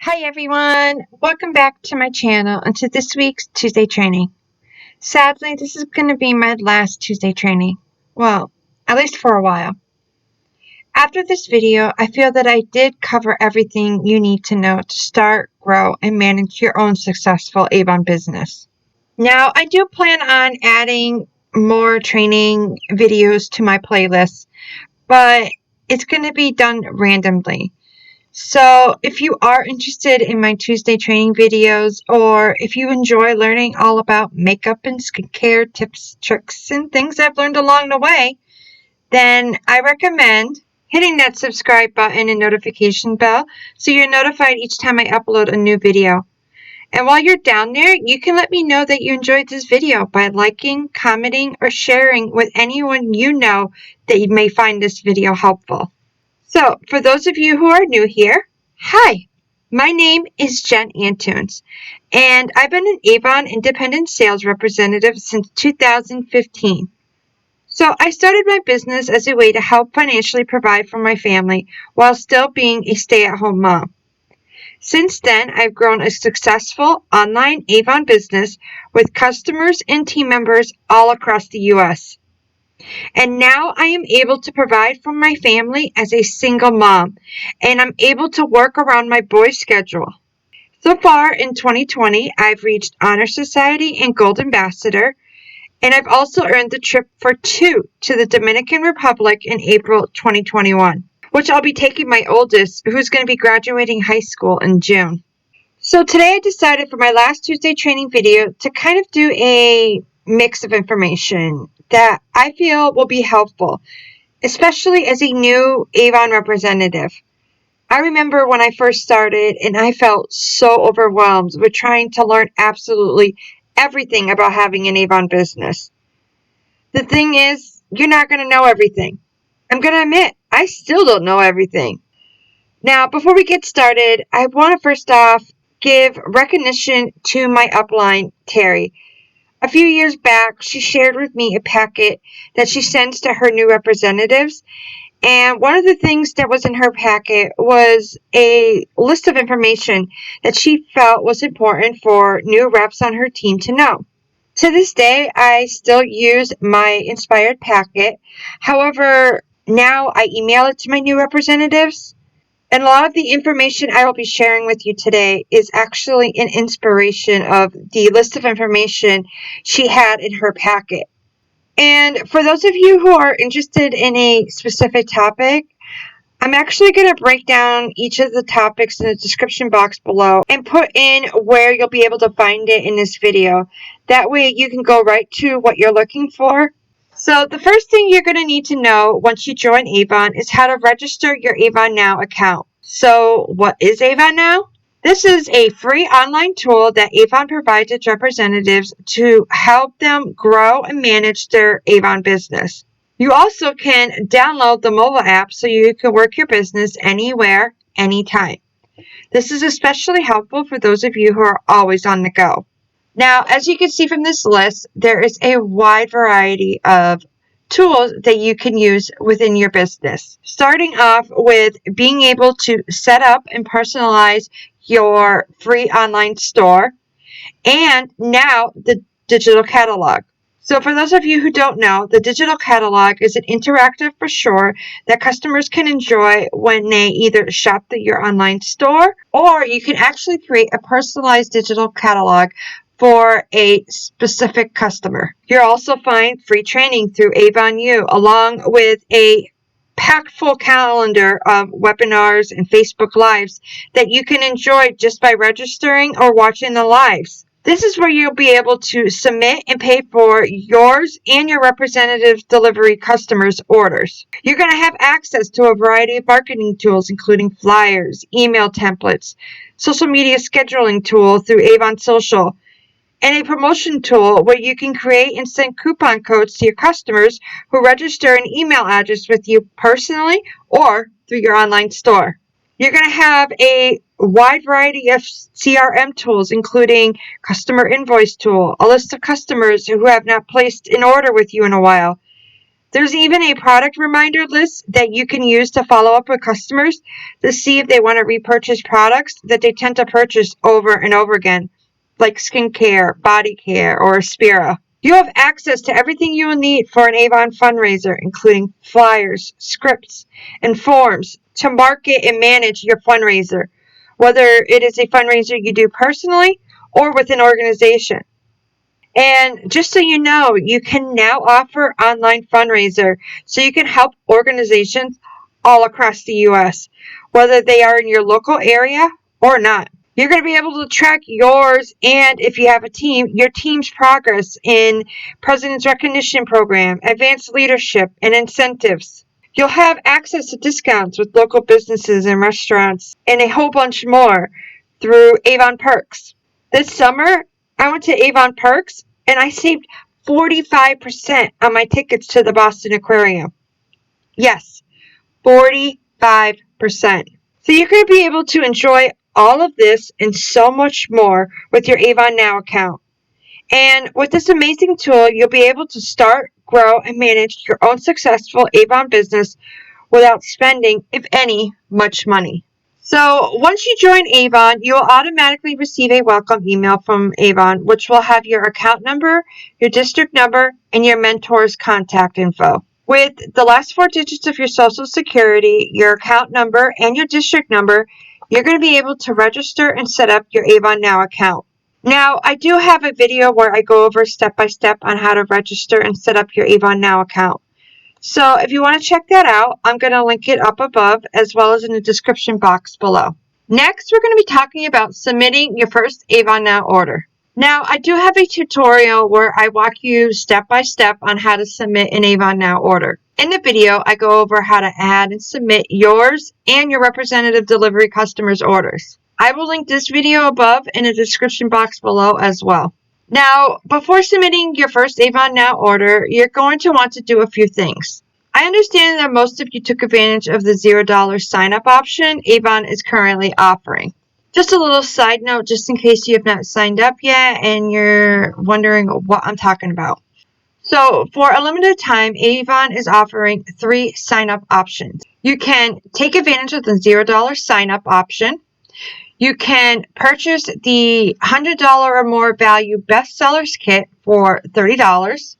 Hi everyone, welcome back to my channel and to this week's Tuesday training. Sadly, this is going to be my last Tuesday training. Well, at least for a while. After this video, I feel that I did cover everything you need to know to start, grow, and manage your own successful Avon business. Now, I do plan on adding more training videos to my playlist, but it's going to be done randomly. So if you are interested in my Tuesday training videos, or if you enjoy learning all about makeup and skincare tips, tricks, and things I've learned along the way, then I recommend hitting that subscribe button and notification bell so you're notified each time I upload a new video. And while you're down there, you can let me know that you enjoyed this video by liking, commenting, or sharing with anyone you know that you may find this video helpful. So, for those of you who are new here, hi, my name is Jen Antunes, and I've been an Avon independent sales representative since 2015. So, I started my business as a way to help financially provide for my family while still being a stay-at-home mom. Since then, I've grown a successful online Avon business with customers and team members all across the U.S. And now I am able to provide for my family as a single mom, and I'm able to work around my boys' schedule. So far in 2020, I've reached Honor Society and Gold Ambassador, and I've also earned the trip for two to the Dominican Republic in April 2021, which I'll be taking my oldest, who's going to be graduating high school in June. So today I decided for my last Tuesday training video to kind of do a mix of information that I feel will be helpful, especially as a new Avon representative. I remember when I first started and I felt so overwhelmed with trying to learn absolutely everything about having an Avon business. The thing is, you're not going to know everything. I'm going to admit, I still don't know everything. Now, before we get started, I want to first off give recognition to my upline, Terry. A few years back, she shared with me a packet that she sends to her new representatives, and one of the things that was in her packet was a list of information that she felt was important for new reps on her team to know. To this day, I still use my inspired packet. However, now I email it to my new representatives. And a lot of the information I will be sharing with you today is actually an inspiration of the list of information she had in her packet. And for those of you who are interested in a specific topic, I'm actually going to break down each of the topics in the description box below and put in where you'll be able to find it in this video. That way you can go right to what you're looking for. So the first thing you're going to need to know once you join Avon is how to register your AvonNow account. So what is AvonNow? This is a free online tool that Avon provides its representatives to help them grow and manage their Avon business. You also can download the mobile app so you can work your business anywhere, anytime. This is especially helpful for those of you who are always on the go. Now, as you can see from this list, there is a wide variety of tools that you can use within your business. Starting off with being able to set up and personalize your free online store, and now the digital catalog. So for those of you who don't know, the digital catalog is an interactive brochure that customers can enjoy when they either shop at your online store, or you can actually create a personalized digital catalog for a specific customer. You'll also find free training through AvonNow, along with a packed full calendar of webinars and Facebook Lives that you can enjoy just by registering or watching the lives. This is where you'll be able to submit and pay for yours and your representative delivery customers' orders. You're going to have access to a variety of marketing tools, including flyers, email templates, social media scheduling tool through Avon Social, and a promotion tool where you can create and send coupon codes to your customers who register an email address with you personally or through your online store. You're going to have a wide variety of CRM tools, including customer invoice tool, a list of customers who have not placed an order with you in a while, There's even a product reminder list that you can use to follow up with customers to see if they want to repurchase products that they tend to purchase over and over again, like skincare, body care, or Aspira. You have access to everything you will need for an Avon fundraiser, including flyers, scripts, and forms to market and manage your fundraiser, whether it is a fundraiser you do personally or with an organization. And just so you know, you can now offer online fundraiser so you can help organizations all across the U.S., whether they are in your local area or not. You're going to be able to track yours and, if you have a team, your team's progress in President's Recognition Program, advanced leadership, and incentives. You'll have access to discounts with local businesses and restaurants and a whole bunch more through Avon Perks. This summer, I went to Avon Perks and I saved 45% on my tickets to the Boston Aquarium. Yes, 45%. So you're going to be able to enjoy all of this and so much more with your AvonNow account. And with this amazing tool, you'll be able to start, grow, and manage your own successful Avon business without spending, if any, much money. So once you join Avon, you will automatically receive a welcome email from Avon, which will have your account number, your district number, and your mentor's contact info. With the last 4 digits of your social security, your account number, and your district number, you're going to be able to register and set up your AvonNow account. Now, I do have a video where I go over step-by-step on how to register and set up your AvonNow account. So if you want to check that out, I'm going to link it up above as well as in the description box below. Next, we're going to be talking about submitting your first AvonNow order. Now, I do have a tutorial where I walk you step by step on how to submit an AvonNow order. In the video, I go over how to add and submit yours and your representative delivery customers' orders. I will link this video above in the description box below as well. Now, before submitting your first AvonNow order, you're going to want to do a few things. I understand that most of you took advantage of the $0 sign-up option Avon is currently offering. Just a little side note, just in case you have not signed up yet and you're wondering what I'm talking about. So, for a limited time, Avon is offering 3 sign-up options. You can take advantage of the $0 sign-up option. You can purchase the $100 or more value bestsellers kit for $30.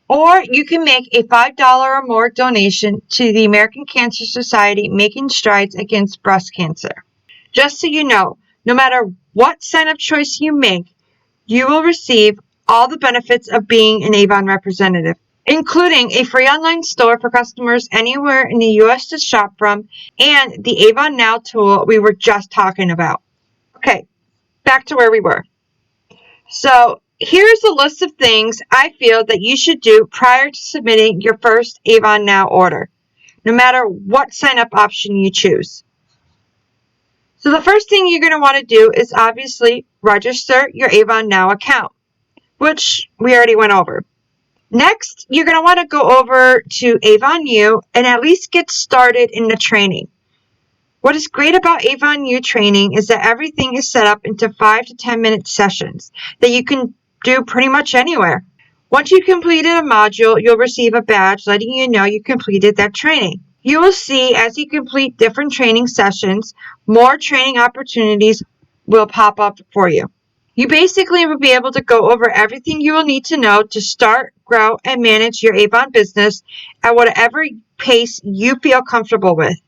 Or you can make a $5 or more donation to the American Cancer Society Making Strides Against Breast Cancer. Just so you know, no matter what sign-up choice you make, you will receive all the benefits of being an Avon representative, including a free online store for customers anywhere in the U.S. to shop from and the AvonNow tool we were just talking about. Okay, back to where we were. So here's a list of things I feel that you should do prior to submitting your first AvonNow order, no matter what sign-up option you choose. So the first thing you're going to want to do is obviously register your AvonNow account, which we already went over. Next, you're going to want to go over to AvonNow and at least get started in the training. What is great about AvonNow training is that everything is set up into 5 to 10 minute sessions that you can do pretty much anywhere. Once you've completed a module, you'll receive a badge letting you know you completed that training. You will see as you complete different training sessions, more training opportunities will pop up for you. You basically will be able to go over everything you will need to know to start, grow, and manage your Avon business at whatever pace you feel comfortable with.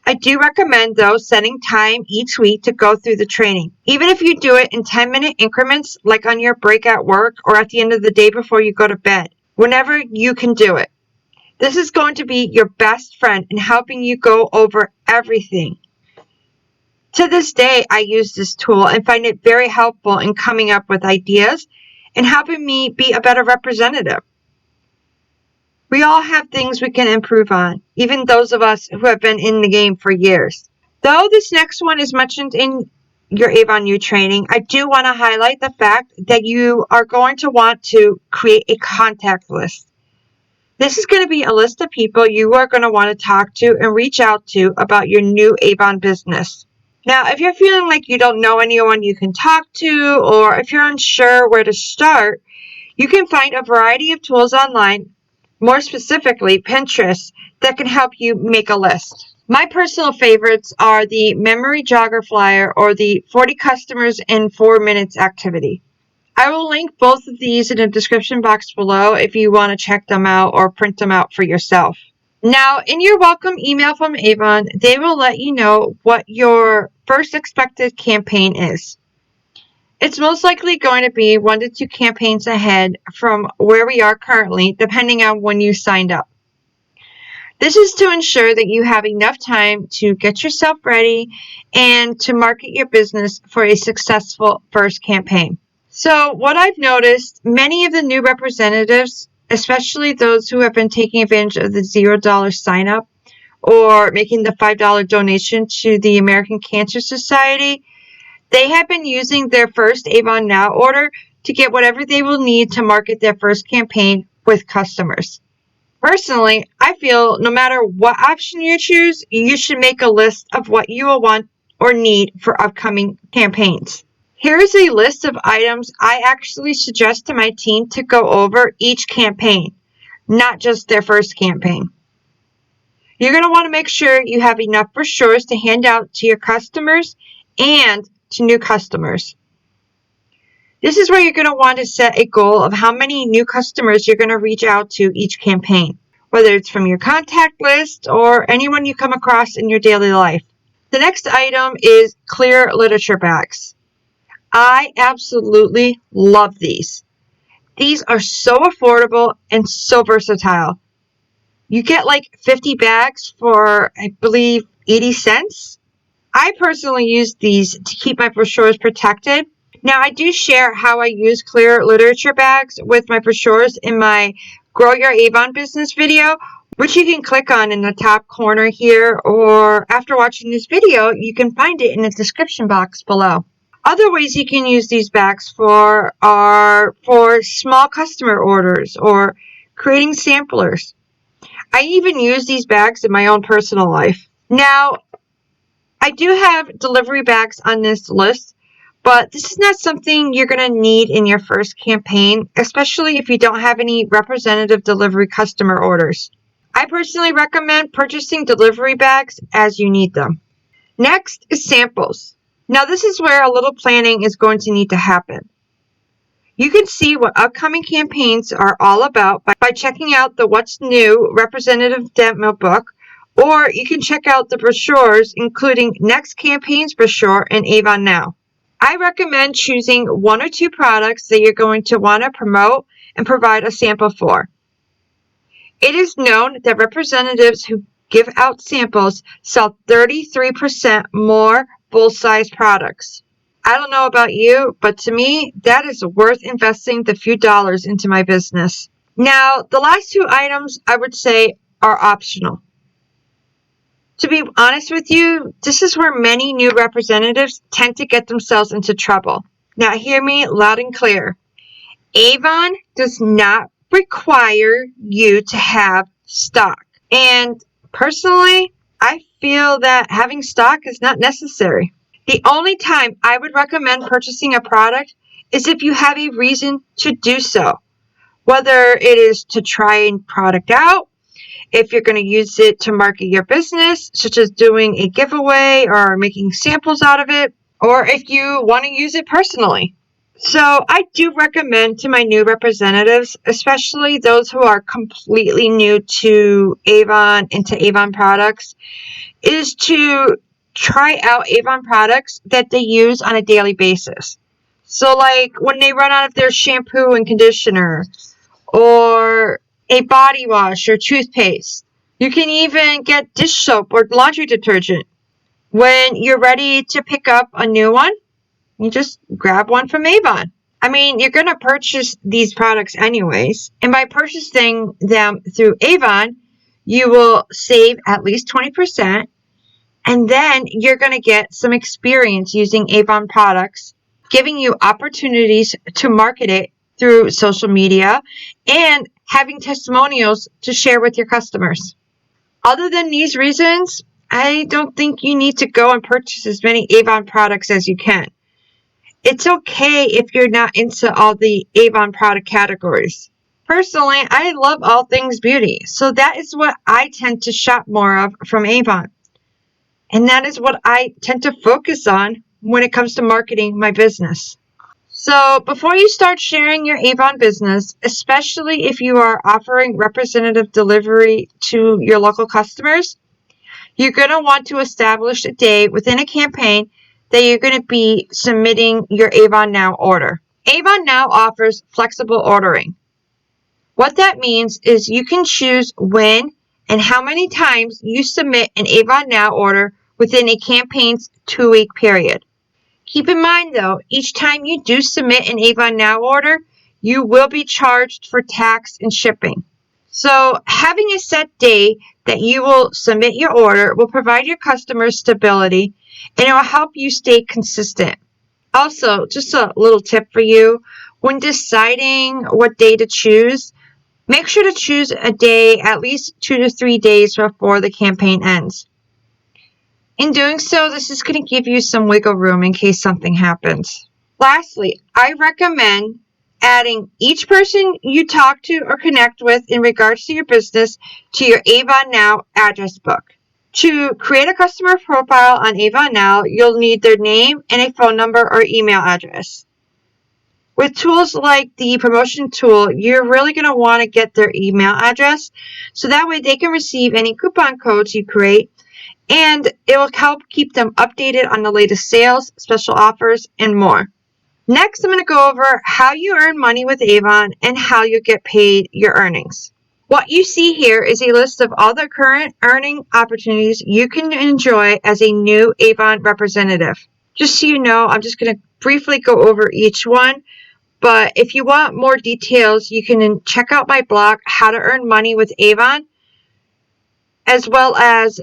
I do recommend, though, setting time each week to go through the training. Even if you do it in 10-minute increments, like on your break at work or at the end of the day before you go to bed, whenever you can do it. This is going to be your best friend in helping you go over everything. To this day, I use this tool and find it very helpful in coming up with ideas and helping me be a better representative. We all have things we can improve on, even those of us who have been in the game for years. Though this next one is mentioned in your AvonNow training, I do want to highlight the fact that you are going to want to create a contact list. This is going to be a list of people you are going to want to talk to and reach out to about your new Avon business. Now, if you're feeling like you don't know anyone you can talk to, or if you're unsure where to start, you can find a variety of tools online, more specifically Pinterest, that can help you make a list. My personal favorites are the Memory Jogger Flyer or the 40 Customers in 4 Minutes activity. I will link both of these in the description box below if you want to check them out or print them out for yourself. Now, in your welcome email from Avon, they will let you know what your first expected campaign is. It's most likely going to be 1 to 2 campaigns ahead from where we are currently, depending on when you signed up. This is to ensure that you have enough time to get yourself ready and to market your business for a successful first campaign. So what I've noticed, many of the new representatives, especially those who have been taking advantage of the $0 sign up or making the $5 donation to the American Cancer Society, they have been using their first AvonNow order to get whatever they will need to market their first campaign with customers. Personally, I feel no matter what option you choose, you should make a list of what you will want or need for upcoming campaigns. Here is a list of items I actually suggest to my team to go over each campaign, not just their first campaign. You're going to want to make sure you have enough brochures to hand out to your customers and to new customers. This is where you're going to want to set a goal of how many new customers you're going to reach out to each campaign, whether it's from your contact list or anyone you come across in your daily life. The next item is clear literature bags. I absolutely love these. These are so affordable and so versatile. You get like 50 bags for, I believe, 80 cents. I personally use these to keep my brochures protected. Now, I do share how I use clear literature bags with my brochures in my Grow Your Avon Business video, which you can click on in the top corner here, or after watching this video, you can find it in the description box below. Other ways you can use these bags for are for small customer orders or creating samplers. I even use these bags in my own personal life. Now, I do have delivery bags on this list, but this is not something you're going to need in your first campaign, especially if you don't have any representative delivery customer orders. I personally recommend purchasing delivery bags as you need them. Next is samples. Now, this is where a little planning is going to need to happen. You can see what upcoming campaigns are all about by checking out the What's New representative demo book, or you can check out the brochures, including Next Campaign's brochure and AvonNow. I recommend choosing 1 or 2 products that you're going to want to promote and provide a sample for. It is known that representatives who give out samples sell 33% more full-size products. I don't know about you, but to me, that is worth investing the few dollars into my business. Now, the last 2 items I would say are optional. To be honest with you, this is where many new representatives tend to get themselves into trouble. Now, hear me loud and clear. Avon does not require you to have stock. And personally, I feel that having stock is not necessary. The only time I would recommend purchasing a product is if you have a reason to do so. Whether it is to try a product out, if you're going to use it to market your business, such as doing a giveaway or making samples out of it, or if you want to use it personally. So I do recommend to my new representatives, especially those who are completely new to Avon and to Avon products, is to try out Avon products that they use on a daily basis. So like when they run out of their shampoo and conditioner, or a body wash or toothpaste. You can even get dish soap or laundry detergent. When you're ready to pick up a new one, you just grab one from Avon. I mean, you're going to purchase these products anyways, and by purchasing them through Avon, you will save at least 20%, and then you're going to get some experience using Avon products, giving you opportunities to market it through social media and having testimonials to share with your customers. Other than these reasons, I don't think you need to go and purchase as many Avon products as you can. It's okay if you're not into all the Avon product categories. Personally, I love all things beauty, so that is what I tend to shop more of from Avon. And that is what I tend to focus on when it comes to marketing my business. So before you start sharing your Avon business, especially if you are offering representative delivery to your local customers, you're going to want to establish a day within a campaign that you're going to be submitting your AvonNow order. AvonNow offers flexible ordering. What that means is you can choose when and how many times you submit an AvonNow order within a campaign's 2-week period. Keep in mind though, each time you do submit an AvonNow order, you will be charged for tax and shipping. So having a set day that you will submit your order will provide your customers stability, and it will help you stay consistent. Also, just a little tip for you, when deciding what day to choose, make sure to choose a day at least 2 to 3 days before the campaign ends. In doing so, this is going to give you some wiggle room in case something happens. Lastly, I recommend adding each person you talk to or connect with in regards to your business to your AvonNow address book. To create a customer profile on AvonNow, you'll need their name and a phone number or email address. With tools like the promotion tool, you're really going to want to get their email address so that way they can receive any coupon codes you create, and it will help keep them updated on the latest sales, special offers, and more. Next, I'm going to go over how you earn money with Avon and how you get paid your earnings. What you see here is a list of all the current earning opportunities you can enjoy as a new Avon representative. Just so you know, I'm just going to briefly go over each one, but if you want more details, you can check out my blog, How to Earn Money with Avon, as well as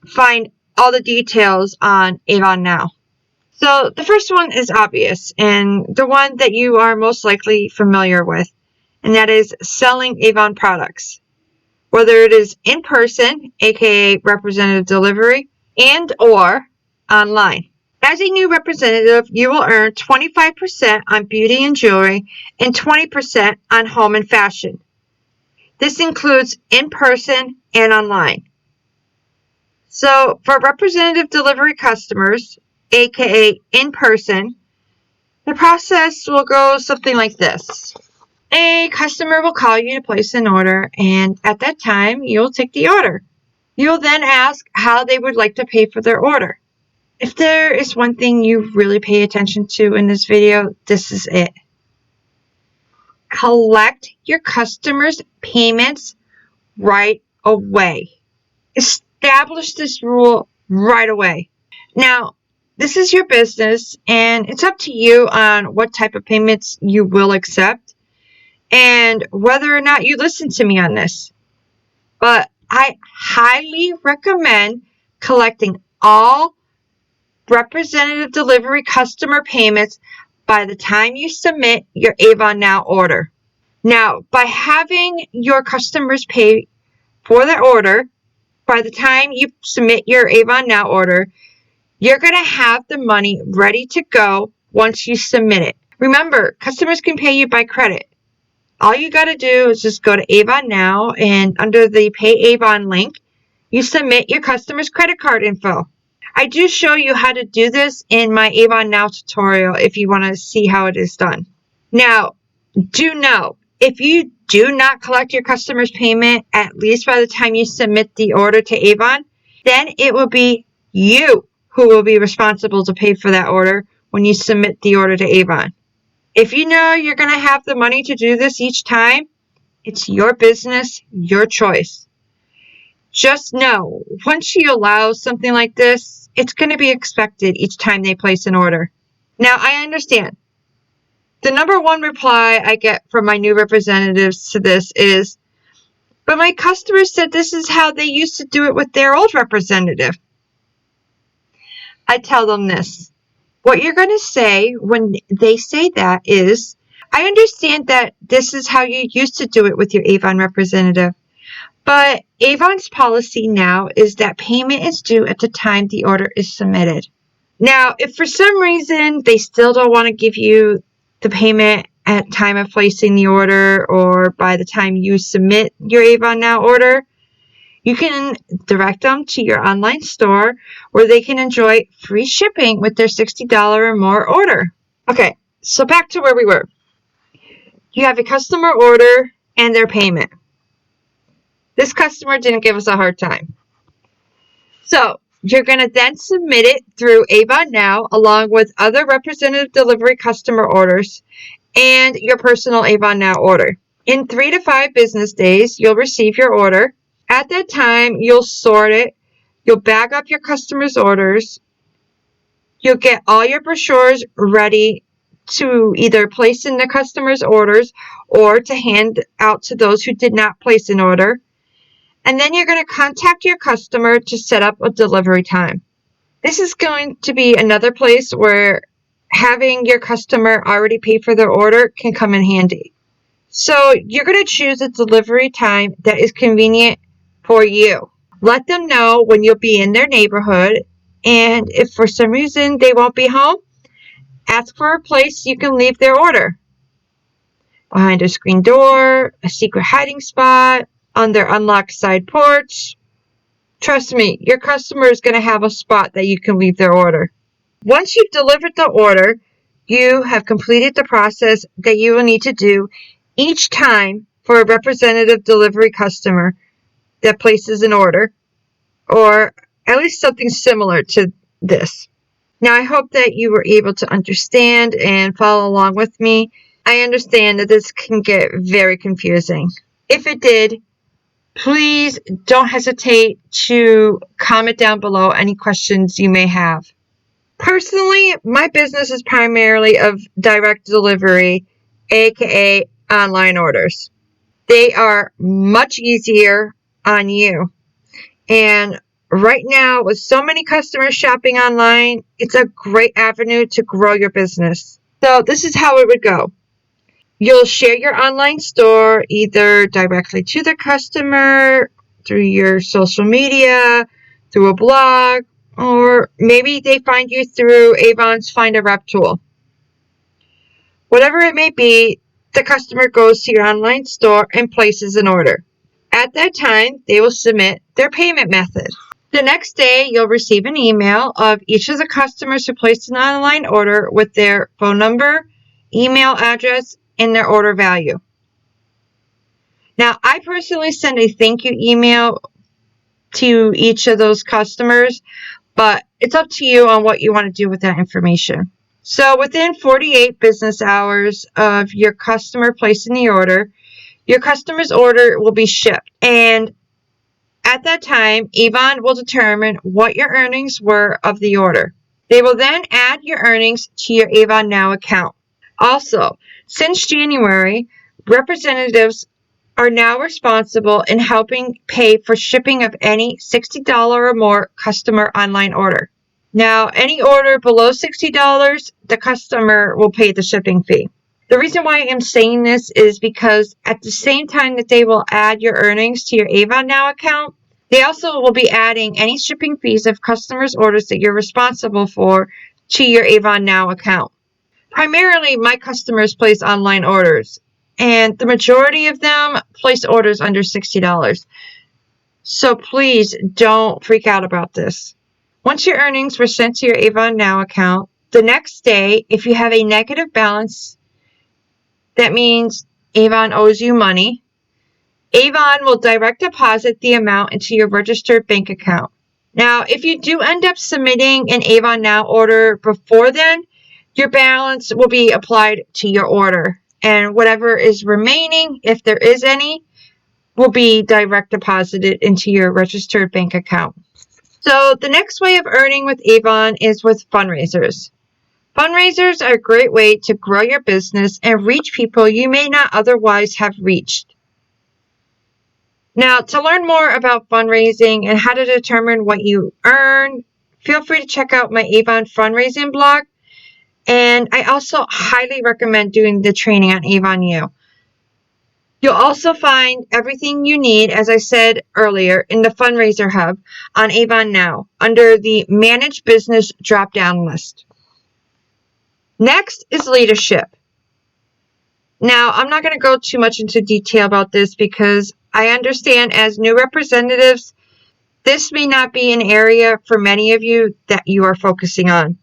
find all the details on AvonNow. So the first one is obvious and the one that you are most likely familiar with, and that is selling Avon products. Whether it is in person, aka representative delivery, and or online. As a new representative, you will earn 25% on beauty and jewelry and 20% on home and fashion. This includes in person and online. So for representative delivery customers, aka in person, the process will go something like this. A customer will call you to place an order, and at that time, you'll take the order. You'll then ask how they would like to pay for their order. If there is one thing you really pay attention to in this video, this is it. Collect your customers' payments right away. Establish this rule right away. Now, this is your business, and it's up to you on what type of payments you will accept and whether or not you listen to me on this. But I highly recommend collecting all representative delivery customer payments by the time you submit your AvonNow order. Now, by having your customers pay for their order, by the time you submit your AvonNow order, you're going to have the money ready to go once you submit it. Remember, customers can pay you by credit. All you got to do is just go to AvonNow, and under the Pay Avon link, you submit your customer's credit card info. I do show you how to do this in my AvonNow tutorial if you want to see how it is done. Now, do know, if you do not collect your customer's payment, at least by the time you submit the order to Avon, then it will be you who will be responsible to pay for that order when you submit the order to Avon. If you know you're going to have the money to do this each time, it's your business, your choice. Just know, once you allow something like this, it's going to be expected each time they place an order. Now, I understand. The number one reply I get from my new representatives to this is, but my customers said this is how they used to do it with their old representative. I tell them this. What you're going to say when they say that is, I understand that this is how you used to do it with your Avon representative, but Avon's policy now is that payment is due at the time the order is submitted. Now, if for some reason they still don't want to give you the payment at time of placing the order or by the time you submit your AvonNow order, you can direct them to your online store where they can enjoy free shipping with their $60 or more order. Okay, so back to where we were. You have a customer order and their payment. This customer didn't give us a hard time. So you're going to then submit it through AvonNow along with other representative delivery customer orders and your personal AvonNow order. In 3 to 5 business days, you'll receive your order. At that time, you'll sort it. You'll bag up your customers' orders. You'll get all your brochures ready to either place in the customer's orders or to hand out to those who did not place an order. And then you're going to contact your customer to set up a delivery time. This is going to be another place where having your customer already pay for their order can come in handy. So you're going to choose a delivery time that is convenient for you. Let them know when you'll be in their neighborhood, and if for some reason they won't be home, ask for a place you can leave their order. Behind a screen door, a secret hiding spot, on their unlocked side porch. Trust me, your customer is going to have a spot that you can leave their order. Once you've delivered the order, you have completed the process that you will need to do each time for a representative delivery customer that places an order, or at least something similar to this. Now, I hope that you were able to understand and follow along with me. I understand that this can get very confusing. If it did, please don't hesitate to comment down below any questions you may have. Personally, my business is primarily of direct delivery, aka online orders. They are much easier on you. And right now, with so many customers shopping online, it's a great avenue to grow your business. So this is how it would go. You'll share your online store either directly to the customer, through your social media, through a blog, or maybe they find you through Avon's Find a Rep tool. Whatever it may be, the customer goes to your online store and places an order. At that time, they will submit their payment method. The next day, you'll receive an email of each of the customers who placed an online order with their phone number, email address, and their order value. Now, I personally send a thank you email to each of those customers, but it's up to you on what you want to do with that information. So within 48 business hours of your customer placing the order, your customer's order will be shipped. And at that time, Avon will determine what your earnings were of the order. They will then add your earnings to your AvonNow account. Also, since January, representatives are now responsible in helping pay for shipping of any $60 or more customer online order. Now, any order below $60, the customer will pay the shipping fee. The reason why I'm saying this is because at the same time that they will add your earnings to your AvonNow account, they also will be adding any shipping fees of customers' orders that you're responsible for to your AvonNow account. Primarily, my customers place online orders, and the majority of them place orders under $60. So please don't freak out about this. Once your earnings were sent to your AvonNow account, the next day, if you have a negative balance, that means Avon owes you money. Avon will direct deposit the amount into your registered bank account. Now, if you do end up submitting an AvonNow order before then, your balance will be applied to your order, and whatever is remaining, if there is any, will be direct deposited into your registered bank account. So the next way of earning with Avon is with fundraisers. Fundraisers are a great way to grow your business and reach people you may not otherwise have reached. Now, to learn more about fundraising and how to determine what you earn, feel free to check out my Avon fundraising blog. And I also highly recommend doing the training on AvonNow. You'll also find everything you need, as I said earlier, in the Fundraiser Hub on AvonNow under the Manage Business drop-down list. Next is leadership. Now, I'm not going to go too much into detail about this because I understand as new representatives, this may not be an area for many of you that you are focusing on.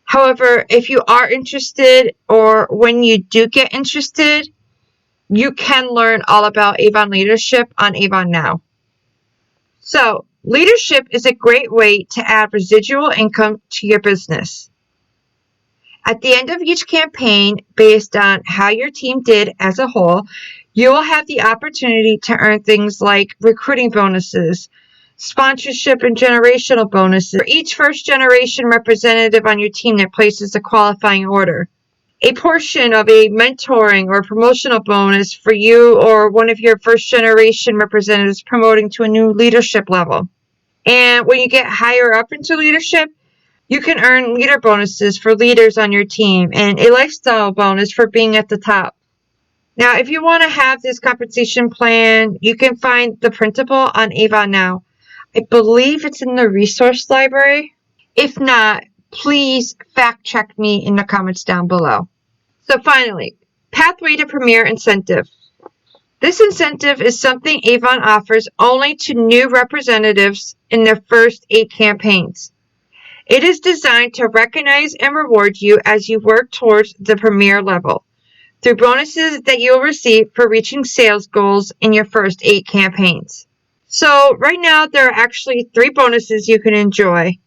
However, if you are interested, or when you do get interested, you can learn all about Avon leadership on AvonNow. So, leadership is a great way to add residual income to your business. At the end of each campaign, based on how your team did as a whole, you will have the opportunity to earn things like recruiting bonuses, sponsorship and generational bonuses for each first-generation representative on your team that places a qualifying order. A portion of a mentoring or promotional bonus for you or one of your first-generation representatives promoting to a new leadership level. And when you get higher up into leadership, you can earn leader bonuses for leaders on your team and a lifestyle bonus for being at the top. Now, if you want to have this compensation plan, you can find the printable on AvonNow. I believe it's in the resource library. If not, please fact check me in the comments down below. So finally, Pathway to Premier Incentive. This incentive is something Avon offers only to new representatives in their first 8 campaigns. It is designed to recognize and reward you as you work towards the premier level through bonuses that you'll receive for reaching sales goals in your first 8 campaigns. So right now, there are actually 3 bonuses you can enjoy.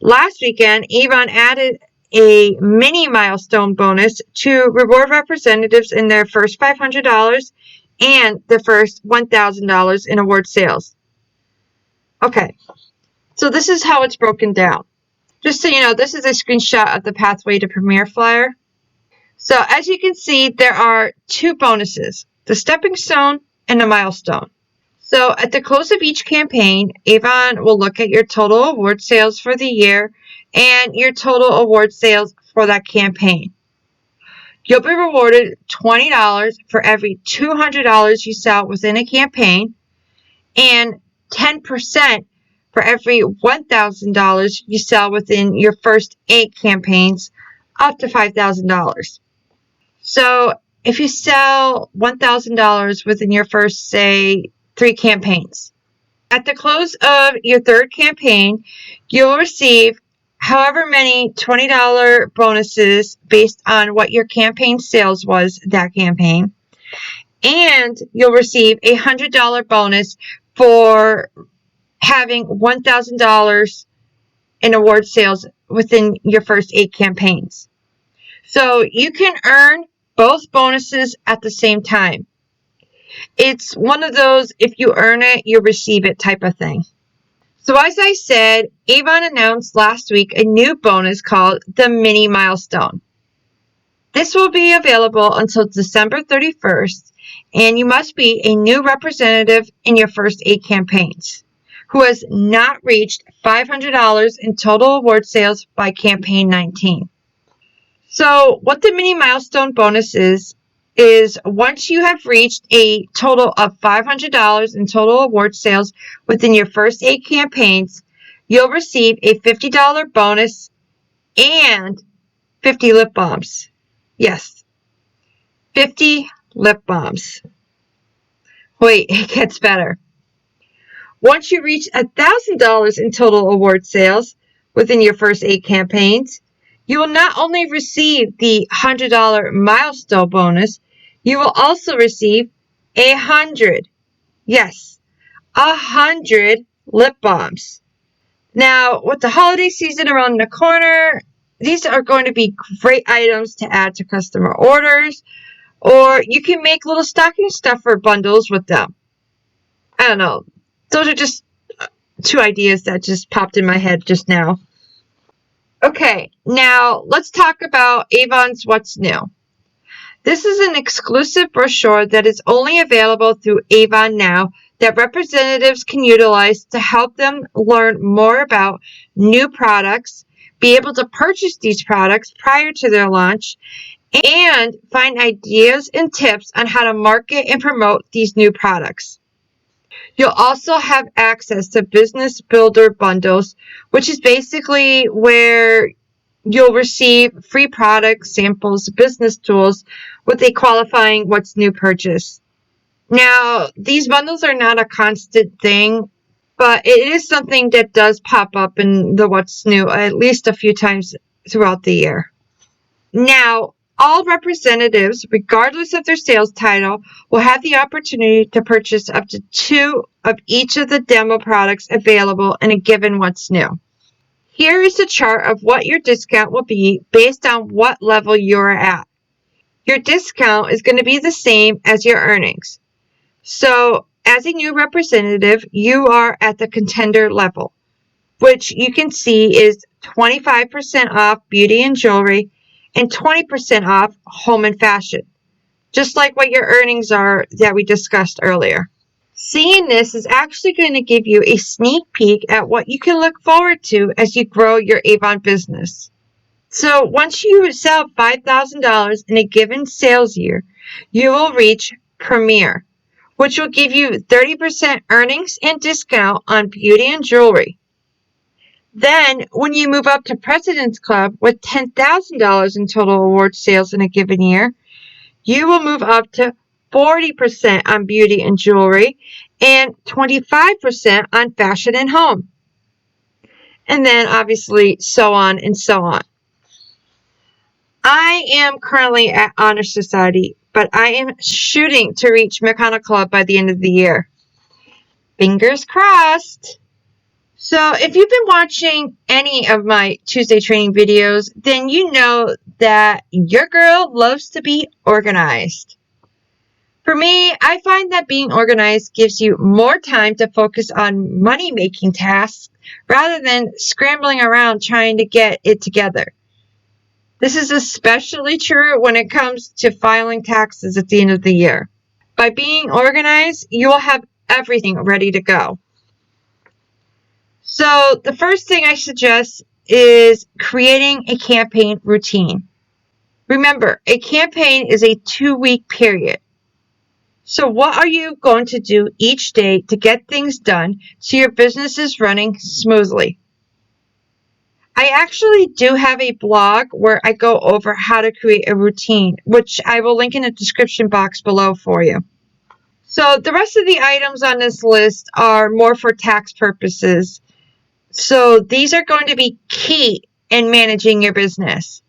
Last weekend, Avon added a mini milestone bonus to reward representatives in their first $500 and their first $1,000 in award sales. Okay, so this is how it's broken down. Just so you know, this is a screenshot of the Pathway to Premier flyer. So as you can see, there are 2 bonuses, the stepping stone and the milestone. So at the close of each campaign, Avon will look at your total award sales for the year and your total award sales for that campaign. You'll be rewarded $20 for every $200 you sell within a campaign and 10% for every $1,000 you sell within your first 8 campaigns, up to $5,000. So if you sell $1,000 within your first, say, 3 campaigns, at the close of your 3rd campaign, you'll receive however many $20 bonuses based on what your campaign sales was that campaign, and you'll receive a $100 bonus for having $1,000 in award sales within your first 8 campaigns. So you can earn both bonuses at the same time. It's one of those, if you earn it, you receive it type of thing. So as I said, Avon announced last week a new bonus called the Mini Milestone. This will be available until December 31st, and you must be a new representative in your first 8 campaigns who has not reached $500 in total award sales by campaign 19. So what the mini milestone bonus is once you have reached a total of $500 in total award sales within your first 8 campaigns, you'll receive a $50 bonus and 50 lip balms. Yes, 50 lip balms. Wait, it gets better. Once you reach $1,000 in total award sales within your first 8 campaigns, you will not only receive the $100 milestone bonus, you will also receive 100, yes, 100 lip balms. Now, with the holiday season around the corner, these are going to be great items to add to customer orders, or you can make little stocking stuffer bundles with them. I don't know. Those are just 2 ideas that just popped in my head just now. Okay, now let's talk about Avon's What's New. This is an exclusive brochure that is only available through AvonNow that representatives can utilize to help them learn more about new products, be able to purchase these products prior to their launch, and find ideas and tips on how to market and promote these new products. You'll also have access to Business Builder Bundles, which is basically where You'll receive free products, samples, business tools with a qualifying What's New purchase. Now, these bundles are not a constant thing, but it is something that does pop up in the What's New at least a few times throughout the year. Now, all representatives, regardless of their sales title, will have the opportunity to purchase up to 2 of each of the demo products available in a given What's New. Here is a chart of what your discount will be based on what level you're at. Your discount is going to be the same as your earnings. So, as a new representative, you are at the contender level, which you can see is 25% off beauty and jewelry and 20% off home and fashion, just like what your earnings are that we discussed earlier. Seeing this is actually going to give you a sneak peek at what you can look forward to as you grow your Avon business. So once you sell $5,000 in a given sales year, you will reach Premier, which will give you 30% earnings and discount on beauty and jewelry. Then, when you move up to President's Club with $10,000 in total award sales in a given year, you will move up to 40% on beauty and jewelry and 25% on fashion and home. And then, obviously, so on and so on. I am currently at Honor Society, but I am shooting to reach McConnell Club by the end of the year. Fingers crossed! So if you've been watching any of my Tuesday training videos, then you know that your girl loves to be organized. For me, I find that being organized gives you more time to focus on money-making tasks rather than scrambling around trying to get it together. This is especially true when it comes to filing taxes at the end of the year. By being organized, you will have everything ready to go. So the first thing I suggest is creating a campaign routine. Remember, a campaign is a 2-week period. So what are you going to do each day to get things done so your business is running smoothly? I actually do have a blog where I go over how to create a routine, which I will link in the description box below for you. So the rest of the items on this list are more for tax purposes. So these are going to be key in managing your business.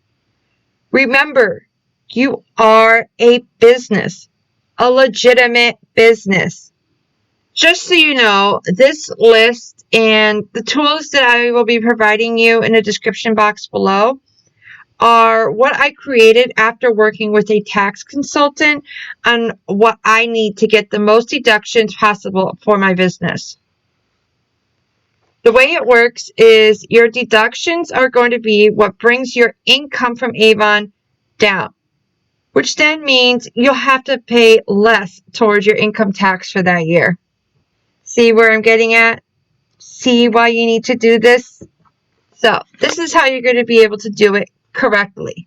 Remember, you are a business, a legitimate business. Just so you know, this list and the tools that I will be providing you in the description box below are what I created after working with a tax consultant on what I need to get the most deductions possible for my business. The way it works is your deductions are going to be what brings your income from Avon down, which then means you'll have to pay less towards your income tax for that year. See where I'm getting at? See why you need to do this? So this is how you're going to be able to do it correctly.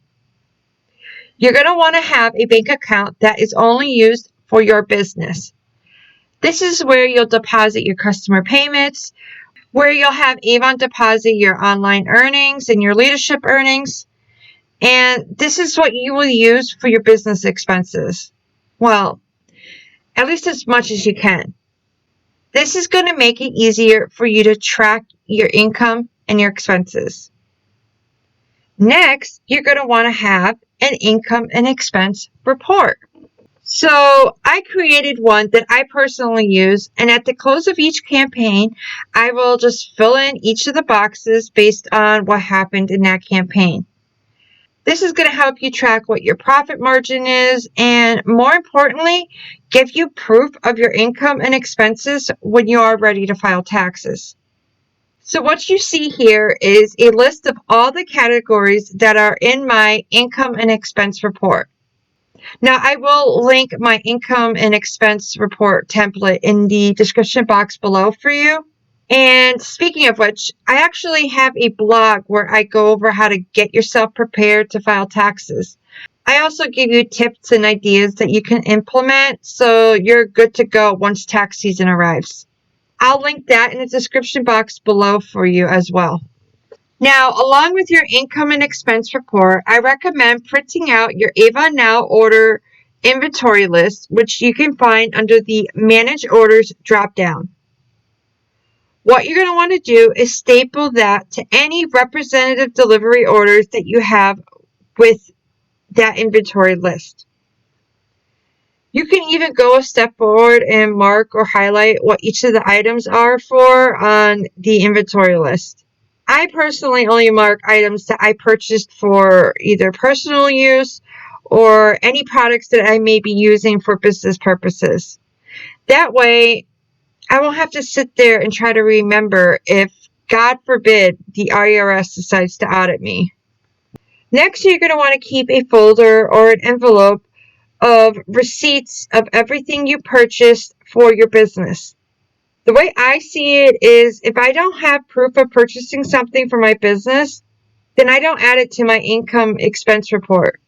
You're going to want to have a bank account that is only used for your business. This is where you'll deposit your customer payments, where you'll have Avon deposit your online earnings and your leadership earnings. And this is what you will use for your business expenses. Well, at least as much as you can. This is going to make it easier for you to track your income and your expenses. Next, you're going to want to have an income and expense report. So I created one that I personally use, and at the close of each campaign, I will just fill in each of the boxes based on what happened in that campaign. This is going to help you track what your profit margin is, and more importantly, give you proof of your income and expenses when you are ready to file taxes. So what you see here is a list of all the categories that are in my income and expense report. Now, I will link my income and expense report template in the description box below for you. And speaking of which, I actually have a blog where I go over how to get yourself prepared to file taxes. I also give you tips and ideas that you can implement so you're good to go once tax season arrives. I'll link that in the description box below for you as well. Now, along with your income and expense report, I recommend printing out your AvonNow order inventory list, which you can find under the Manage Orders dropdown. What you're going to want to do is staple that to any representative delivery orders that you have with that inventory list. You can even go a step forward and mark or highlight what each of the items are for on the inventory list. I personally only mark items that I purchased for either personal use or any products that I may be using for business purposes. That way, I won't have to sit there and try to remember if, God forbid, the IRS decides to audit me. Next, you're going to want to keep a folder or an envelope of receipts of everything you purchased for your business. The way I see it is if I don't have proof of purchasing something for my business, then I don't add it to my income expense report.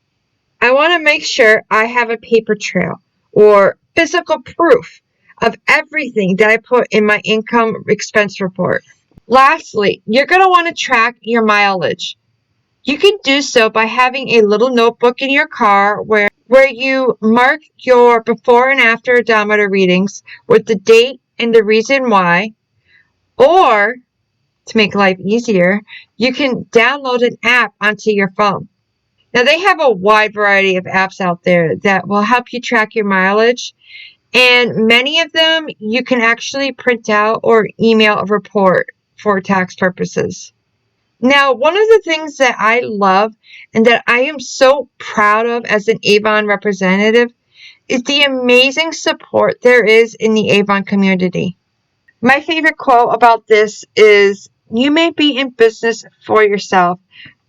I want to make sure I have a paper trail or physical proof of everything that I put in my income expense report. Lastly, you're going to want to track your mileage. You can do so by having a little notebook in your car where you mark your before and after odometer readings with the date and the reason why, or to make life easier, you can download an app onto your phone. Now, they have a wide variety of apps out there that will help you track your mileage, and many of them you can actually print out or email a report for tax purposes. Now, one of the things that I love and that I am so proud of as an Avon representative is the amazing support there is in the Avon community. My favorite quote about this is, "You may be in business for yourself,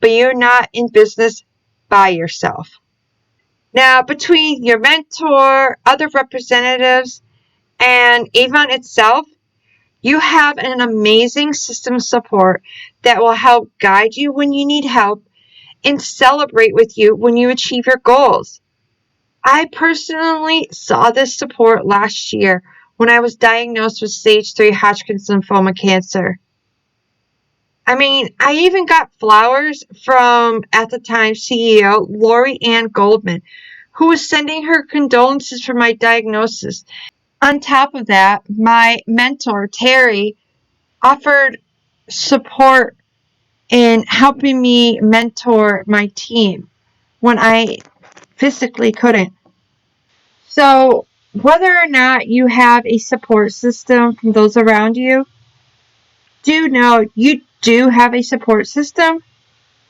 but you're not in business by yourself." Now, between your mentor, other representatives, and Avon itself, you have an amazing system of support that will help guide you when you need help and celebrate with you when you achieve your goals. I personally saw this support last year when I was diagnosed with stage 3 Hodgkin's lymphoma cancer. I mean, I even got flowers from, at the time, CEO Lori Ann Goldman, who was sending her condolences for my diagnosis. On top of that, my mentor, Terry, offered support in helping me mentor my team when I physically couldn't. So, whether or not you have a support system from those around you, do know you do have a support system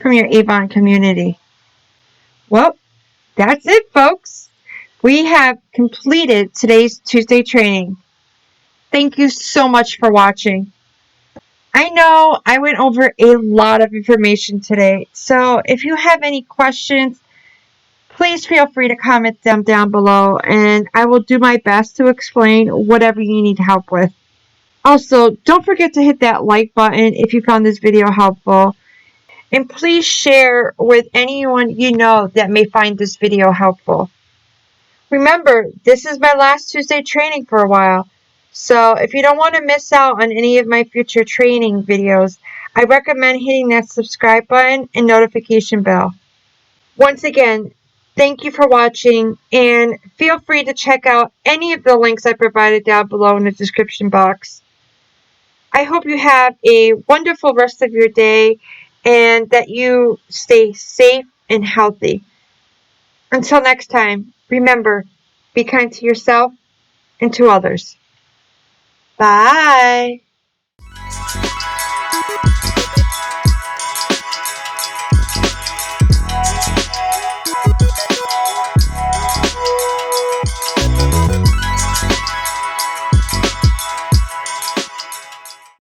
from your Avon community. Well, that's it, folks. We have completed today's Tuesday training. Thank you so much for watching. I know I went over a lot of information today, so if you have any questions, please feel free to comment them down below, and I will do my best to explain whatever you need help with. Also, don't forget to hit that like button if you found this video helpful, and please share with anyone you know that may find this video helpful. Remember, this is my last Tuesday training for a while, so if you don't want to miss out on any of my future training videos, I recommend hitting that subscribe button and notification bell. Once again, thank you for watching, and feel free to check out any of the links I provided down below in the description box. I hope you have a wonderful rest of your day and that you stay safe and healthy. Until next time, remember, be kind to yourself and to others. Bye.